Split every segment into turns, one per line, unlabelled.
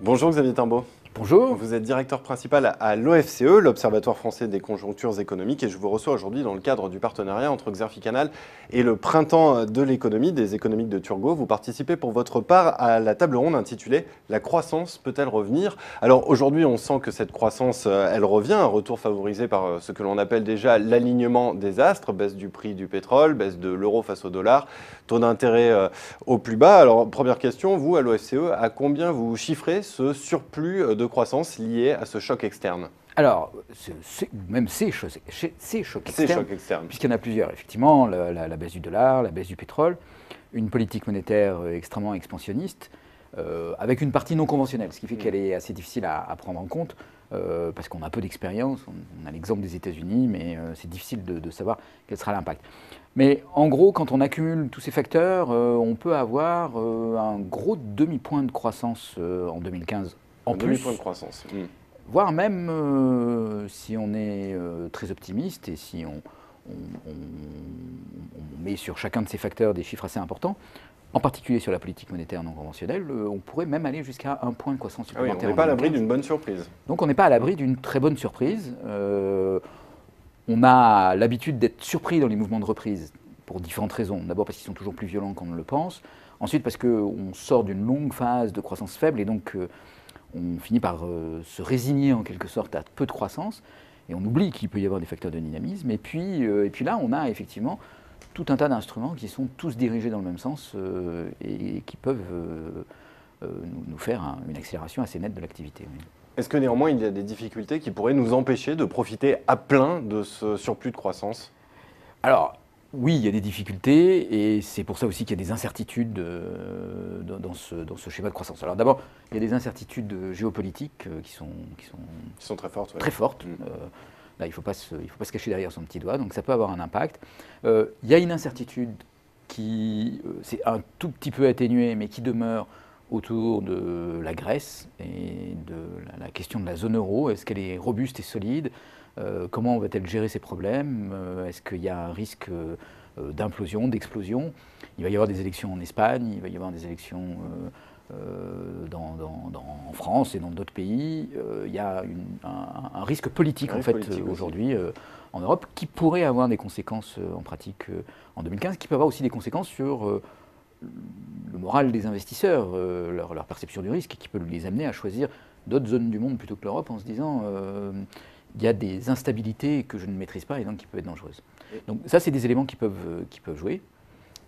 Bonjour Xavier Timbaud.
Bonjour.
Vous êtes directeur principal à l'OFCE, l'Observatoire français des conjonctures économiques, et je vous reçois aujourd'hui dans le cadre du partenariat entre Xerfi Canal et le Printemps de l'économie, des économiques de Turgot. Vous participez pour votre part à la table ronde intitulée « La croissance peut-elle revenir ?» Alors aujourd'hui, on sent que cette croissance, elle revient, un retour favorisé par ce que l'on appelle déjà l'alignement des astres, baisse du prix du pétrole, baisse de l'euro face au dollar, taux d'intérêt au plus bas. Alors première question, vous à l'OFCE, à combien vous chiffrez ce surplus de croissance liée à ce choc externe?
Alors, même ces chocs externes, puisqu'il y en a plusieurs, effectivement, la baisse du dollar, la baisse du pétrole, une politique monétaire extrêmement expansionniste, avec une partie non conventionnelle, ce qui fait qu'elle est assez difficile à prendre en compte, parce qu'on a peu d'expérience, on a l'exemple des États-Unis, mais c'est difficile de savoir quel sera l'impact. Mais en gros, quand on accumule tous ces facteurs, on peut avoir un gros demi-point de croissance en 2015 en plus.
Demi-point de croissance.
Voire même, si on est très optimiste et si on met sur chacun de ces facteurs des chiffres assez importants, en particulier sur la politique monétaire non conventionnelle, on pourrait même aller jusqu'à un point de croissance supplémentaire.
Oui, on n'est pas à l'abri d'une bonne surprise.
Donc on n'est pas à l'abri d'une très bonne surprise. On a l'habitude d'être surpris dans les mouvements de reprise pour différentes raisons. D'abord parce qu'ils sont toujours plus violents qu'on ne le pense. Ensuite parce qu'on sort d'une longue phase de croissance faible et donc on finit par se résigner en quelque sorte à peu de croissance. Et on oublie qu'il peut y avoir des facteurs de dynamisme. Et puis là, on a effectivement tout un tas d'instruments qui sont tous dirigés dans le même sens et qui peuvent nous faire une accélération assez nette de l'activité. Oui.
Est-ce que néanmoins il y a des difficultés qui pourraient nous empêcher de profiter à plein de ce surplus de croissance?
Alors, oui, il y a des difficultés et c'est pour ça aussi qu'il y a des incertitudes dans ce schéma de croissance. Alors d'abord, il y a des incertitudes géopolitiques qui sont
très fortes. Ouais.
Très fortes. Là, il ne faut pas se cacher derrière son petit doigt, donc ça peut avoir un impact. Il y a une incertitude qui c'est un tout petit peu atténuée, mais qui demeure autour de la Grèce et de la question de la zone euro. Est-ce qu'elle est robuste et solide? Comment va-t-elle gérer ces problèmes? Est-ce qu'il y a un risque d'implosion, d'explosion? Il va y avoir des élections en Espagne, il va y avoir des élections en France et dans d'autres pays. Il y a un risque politique en fait aujourd'hui en Europe qui pourrait avoir des conséquences en pratique en 2015, qui peut avoir aussi des conséquences sur le moral des investisseurs, leur perception du risque, et qui peut les amener à choisir d'autres zones du monde plutôt que l'Europe en se disant il y a des instabilités que je ne maîtrise pas et donc qui peuvent être dangereuses. Donc ça, c'est des éléments qui peuvent jouer.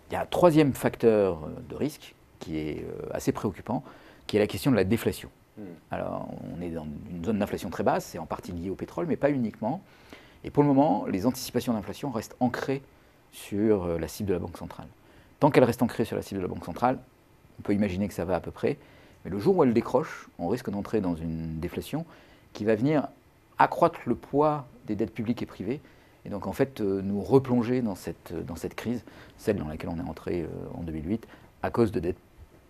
Il y a un troisième facteur de risque qui est assez préoccupant, qui est la question de la déflation. Alors, on est dans une zone d'inflation très basse, c'est en partie lié au pétrole, mais pas uniquement. Et pour le moment, les anticipations d'inflation restent ancrées sur la cible de la Banque centrale. Tant qu'elle reste ancrée sur la cible de la Banque centrale, on peut imaginer que ça va à peu près. Mais le jour où elle décroche, on risque d'entrer dans une déflation qui va venir accroître le poids des dettes publiques et privées, et donc en fait nous replonger dans cette crise, celle dans laquelle on est entré en 2008, à cause de dettes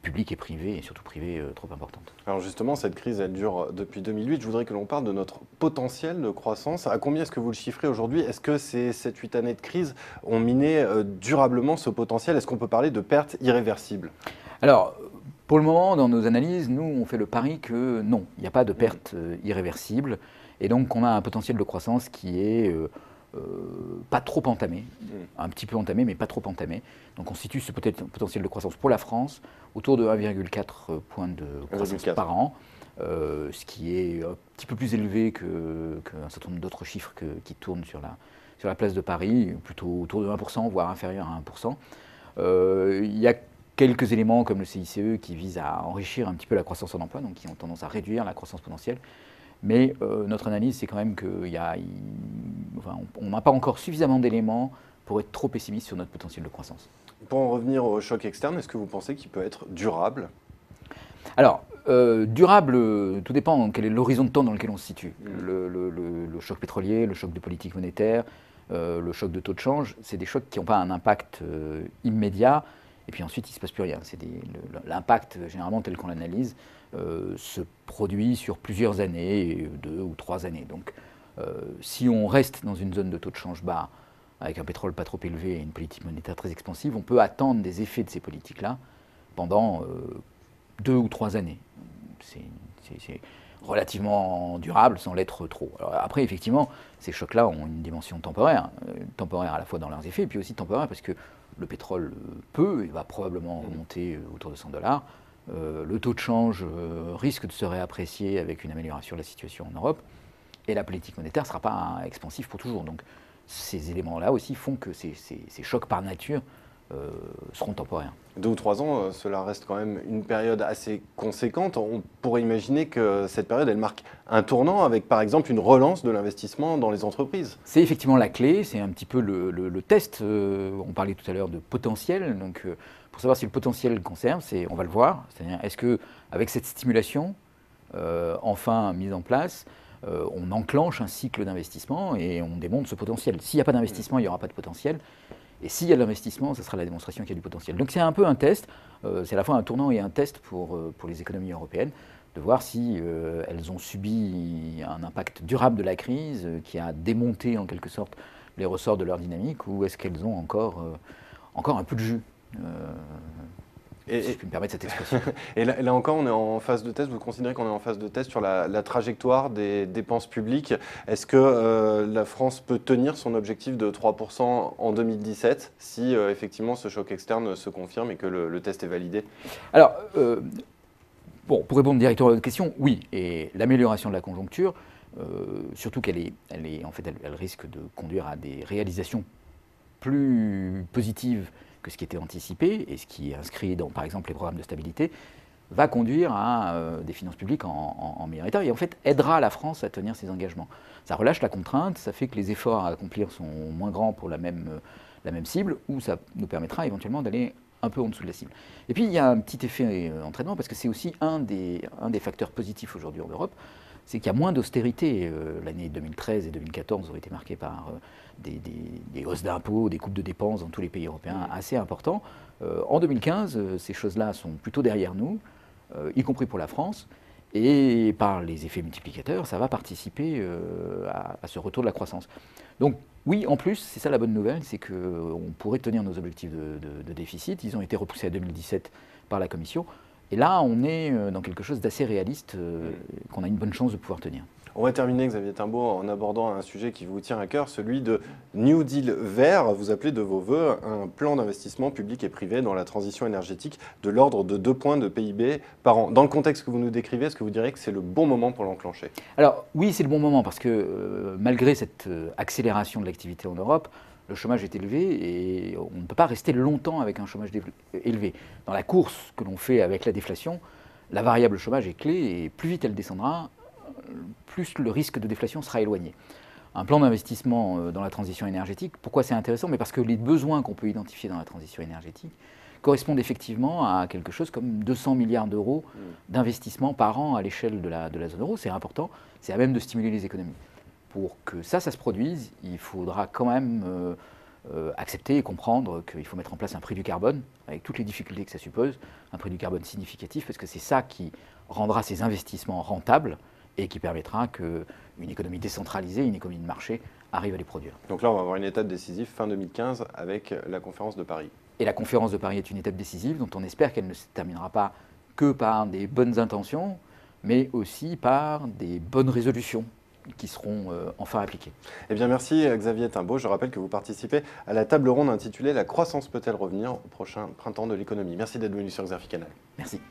publiques et privées, et surtout privées trop importantes.
Alors justement, cette crise, elle dure depuis 2008. Je voudrais que l'on parle de notre potentiel de croissance. À combien est-ce que vous le chiffrez aujourd'hui? Est-ce que ces 7-8 années de crise ont miné durablement ce potentiel? Est-ce qu'on peut parler de pertes irréversibles?
Alors, pour le moment, dans nos analyses, nous, on fait le pari que non, il n'y a pas de perte irréversible. Et donc, on a un potentiel de croissance qui est pas trop entamé, un petit peu entamé, mais pas trop entamé. Donc, on situe ce potentiel de croissance pour la France autour de 1,4 points de croissance par an, ce qui est un petit peu plus élevé qu'un certain nombre d'autres chiffres qui tournent sur la place de Paris, plutôt autour de 1%, voire inférieur à 1%. Il y a quelques éléments comme le CICE qui visent à enrichir un petit peu la croissance en emploi, donc qui ont tendance à réduire la croissance potentielle. Mais notre analyse, c'est quand même qu'on n'a pas encore suffisamment d'éléments pour être trop pessimiste sur notre potentiel de croissance.
Pour en revenir au choc externe, est-ce que vous pensez qu'il peut être durable?
Alors, durable, tout dépend de quel est l'horizon de temps dans lequel on se situe. Le choc pétrolier, le choc de politique monétaire, le choc de taux de change, c'est des chocs qui n'ont pas un impact immédiat. Et puis ensuite, il ne se passe plus rien. L'impact, généralement, tel qu'on l'analyse, se produit sur plusieurs années, 2 ou 3 années. Donc, si on reste dans une zone de taux de change bas, avec un pétrole pas trop élevé et une politique monétaire très expansive, on peut attendre des effets de ces politiques-là pendant 2 ou 3 années. C'est c'est relativement durable sans l'être trop. Alors après, effectivement, ces chocs-là ont une dimension temporaire à la fois dans leurs effets, et puis aussi temporaire parce que le pétrole peut et va probablement remonter autour de $100. Le taux de change risque de se réapprécier avec une amélioration de la situation en Europe, et la politique monétaire ne sera pas expansive pour toujours. Donc ces éléments-là aussi font que ces chocs par nature seront temporaires.
2 ou 3 ans, cela reste quand même une période assez conséquente. On pourrait imaginer que cette période, elle marque un tournant avec par exemple une relance de l'investissement dans les entreprises.
C'est effectivement la clé, c'est un petit peu le test. On parlait tout à l'heure de potentiel. Donc, pour savoir si le potentiel conserve, on va le voir. C'est-à-dire, est-ce qu'avec cette stimulation enfin mise en place, on enclenche un cycle d'investissement et on démontre ce potentiel. S'il n'y a pas d'investissement, il n'y aura pas de potentiel. Et s'il y a de l'investissement, ça sera la démonstration qu'il y a du potentiel. Donc c'est un peu un test, c'est à la fois un tournant et un test pour les économies européennes, de voir si elles ont subi un impact durable de la crise qui a démonté en quelque sorte les ressorts de leur dynamique, ou est-ce qu'elles ont encore un peu de jus. Si je puis me permettre cette expression.
Et là encore, on est en phase de test. Vous considérez qu'on est en phase de test sur la trajectoire des dépenses publiques. Est-ce que la France peut tenir son objectif de 3% en 2017 si effectivement ce choc externe se confirme et que le test est validé?
Alors, bon, pour répondre directement à votre question, oui. Et l'amélioration de la conjoncture, surtout qu'elle risque de conduire à des réalisations plus positives que ce qui était anticipé et ce qui est inscrit dans, par exemple, les programmes de stabilité, va conduire à des finances publiques en meilleur état et en fait aidera la France à tenir ses engagements. Ça relâche la contrainte, ça fait que les efforts à accomplir sont moins grands pour la même cible, ou ça nous permettra éventuellement d'aller un peu en dessous de la cible. Et puis il y a un petit effet entraînement, parce que c'est aussi un des facteurs positifs aujourd'hui en Europe, c'est qu'il y a moins d'austérité. L'année 2013 et 2014 ont été marquées par des hausses d'impôts, des coupes de dépenses dans tous les pays européens assez importants. En 2015, ces choses-là sont plutôt derrière nous, y compris pour la France, et par les effets multiplicateurs, ça va participer à ce retour de la croissance. Donc oui, en plus, c'est ça la bonne nouvelle, c'est qu'on pourrait tenir nos objectifs de déficit. Ils ont été repoussés à 2017 par la Commission. Et là, on est dans quelque chose d'assez réaliste qu'on a une bonne chance de pouvoir tenir.
On va terminer, Xavier Timbaud, en abordant un sujet qui vous tient à cœur, celui de New Deal vert. Vous appelez de vos voeux un plan d'investissement public et privé dans la transition énergétique de l'ordre de 2 points de PIB par an. Dans le contexte que vous nous décrivez, est-ce que vous diriez que c'est le bon moment pour l'enclencher?
Alors oui, c'est le bon moment parce que malgré cette accélération de l'activité en Europe, le chômage est élevé et on ne peut pas rester longtemps avec un chômage élevé. Dans la course que l'on fait avec la déflation, la variable chômage est clé et plus vite elle descendra, plus le risque de déflation sera éloigné. Un plan d'investissement dans la transition énergétique, pourquoi c'est intéressant? Mais parce que les besoins qu'on peut identifier dans la transition énergétique correspondent effectivement à quelque chose comme 200 milliards d'euros d'investissement par an à l'échelle de la zone euro. C'est important, c'est à même de stimuler les économies. Pour que ça se produise, il faudra quand même accepter et comprendre qu'il faut mettre en place un prix du carbone, avec toutes les difficultés que ça suppose, un prix du carbone significatif, parce que c'est ça qui rendra ces investissements rentables et qui permettra qu'une économie décentralisée, une économie de marché, arrive à les produire.
Donc là, on va avoir une étape décisive fin 2015 avec la conférence de Paris.
Et la conférence de Paris est une étape décisive dont on espère qu'elle ne se terminera pas que par des bonnes intentions, mais aussi par des bonnes résolutions qui seront enfin appliquées.
Eh bien, merci Xavier Timbaud. Je rappelle que vous participez à la table ronde intitulée « La croissance peut-elle revenir au prochain printemps de l'économie ». Merci d'être venu sur Xerfi Canal.
Merci.